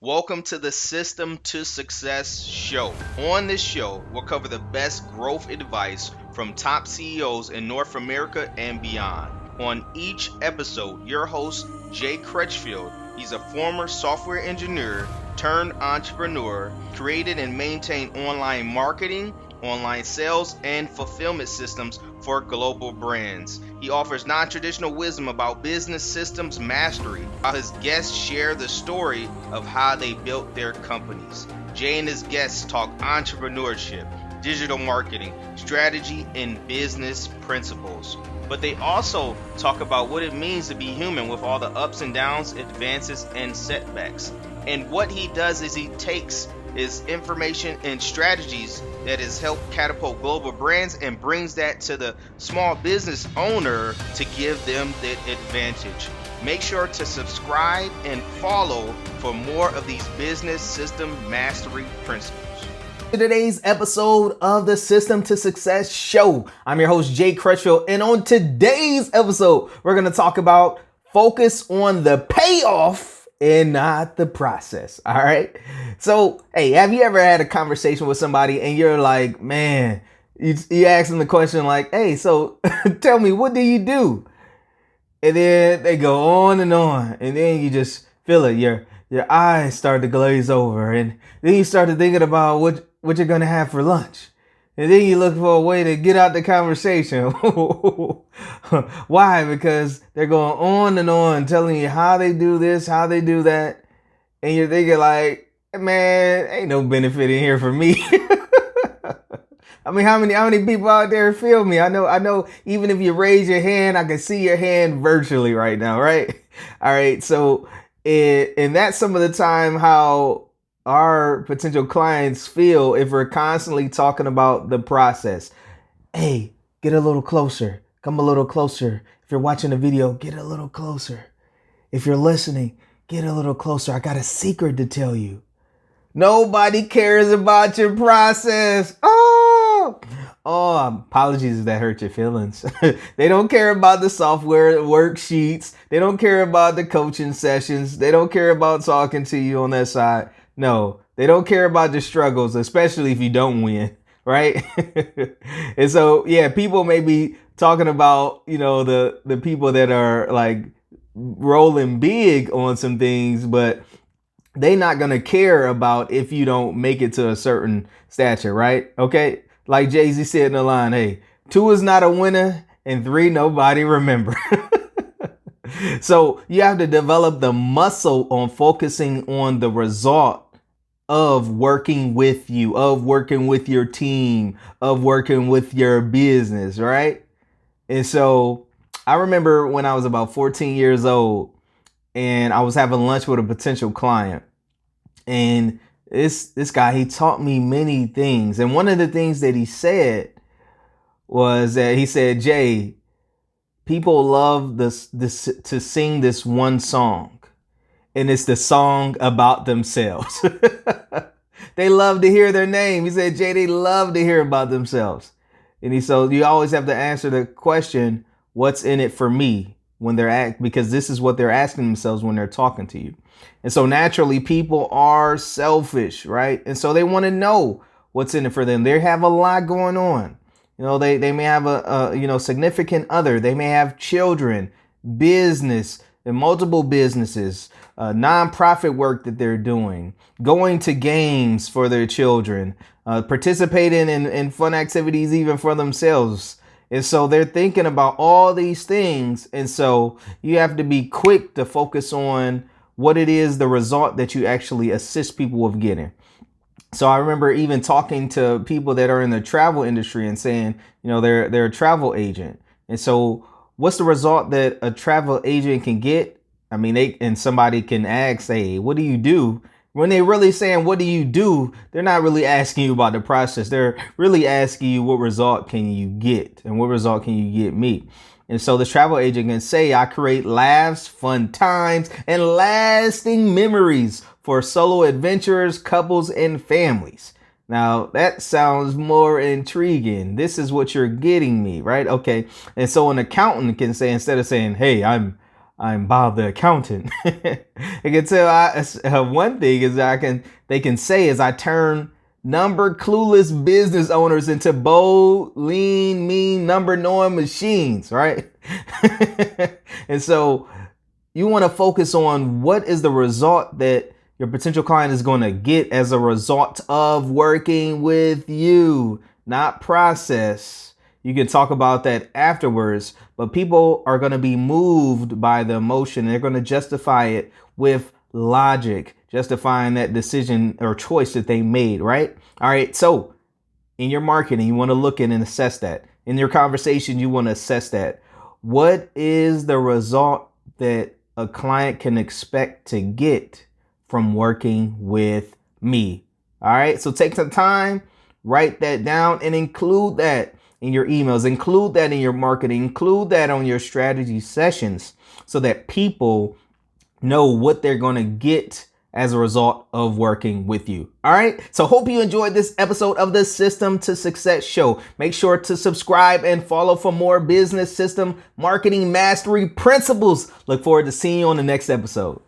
Welcome to the System to Success show. On this show, we'll cover the best growth advice from top CEOs in North America and beyond. On each episode, your host, Jay Crutchfield, he's a former software engineer turned entrepreneur, created and maintained online marketing, online sales, and fulfillment systems for global brands. He offers non-traditional wisdom about business systems mastery, while his guests share the story of how they built their companies. Jay and his guests talk entrepreneurship, digital marketing, strategy, and business principles. But they also talk about what it means to be human with all the ups and downs, advances, and setbacks. And what he does is he takes his information and strategies that has helped catapult global brands and brings that to the small business owner to give them that advantage. Make sure to subscribe and follow for more of these business system mastery principles. Today's episode of the System to Success show. I'm your host, Jay Crutchfield, and on today's episode, we're going to talk about focus on the payoff and not the process. All right. So, hey, have you ever had a conversation with somebody and you're like, man, you ask them the question like, hey, so tell me, what do you do? And then they go on, and then you just feel it. Your eyes start to glaze over, and then you start to thinking about what you're gonna have for lunch. And then you look for a way to get out the conversation. Why? Because they're going on and on telling you how they do this, how they do that. And you're thinking like, man, ain't no benefit in here for me. I mean, how many people out there feel me? I know even if you raise your hand, I can see your hand virtually right now, right? All right. So, and that's some of the time how our potential clients feel if we're constantly talking about the process. Hey, get a little closer. Come a little closer. If you're watching a video, get a little closer. If you're listening, get a little closer. I got a secret to tell you. Nobody cares about your process. Oh, apologies if that hurt your feelings. They don't care about the software worksheets. They don't care about the coaching sessions. They don't care about talking to you on that side. No, they don't care about the struggles, especially if you don't win, right? And so, yeah, people may be talking about, the people that are like rolling big on some things, but they're not going to care about if you don't make it to a certain stature, right? Okay. Like Jay-Z said in the line, hey, 2 is not a winner and 3, nobody remember. So you have to develop the muscle on focusing on the result of working with you, of working with your team, of working with your business, right? And so I remember when I was about 14 years old and I was having lunch with a potential client, and this guy, he taught me many things. And one of the things that he said was that he said, Jay, people love this to sing this one song, and it's the song about themselves. They love to hear their name. He said, Jay, they love to hear about themselves. And so you always have to answer the question, what's in it for me, when because this is what they're asking themselves when they're talking to you. And so naturally people are selfish, right? And so they want to know what's in it for them. They have a lot going on. They may have a significant other. They may have children, business, and multiple businesses, nonprofit work that they're doing, going to games for their children, participating in fun activities even for themselves. And so they're thinking about all these things. And so you have to be quick to focus on what it is, the result that you actually assist people with getting. So I remember even talking to people that are in the travel industry and saying, they're a travel agent. And so what's the result that a travel agent can get? I mean, and somebody can ask, hey, what do you do? When they're really saying, what do you do? They're not really asking you about the process. They're really asking you, what result can you get? And what result can you get me? And so the travel agent can say, I create laughs, fun times, and lasting memories for solo adventurers, couples, and families. Now, that sounds more intriguing. This is what you're getting me, right? Okay. And so an accountant can say, instead of saying, hey, I'm Bob the accountant. I can tell one thing is they can say is I turn number clueless business owners into bold, lean, mean, number knowing machines, right? And so you want to focus on what is the result that your potential client is going to get as a result of working with you, not process. You can talk about that afterwards, but people are going to be moved by the emotion. They're going to justify it with logic, justifying that decision or choice that they made, right? All right. So in your marketing, you want to look in and assess that. In your conversation, you want to assess that. What is the result that a client can expect to get from working with me? All right. So take some time, write that down, and include that in your emails, include that in your marketing, include that on your strategy sessions so that people know what they're going to get as a result of working with you. All right. So hope you enjoyed this episode of the System to Success show. Make sure to subscribe and follow for more business system marketing mastery principles. Look forward to seeing you on the next episode.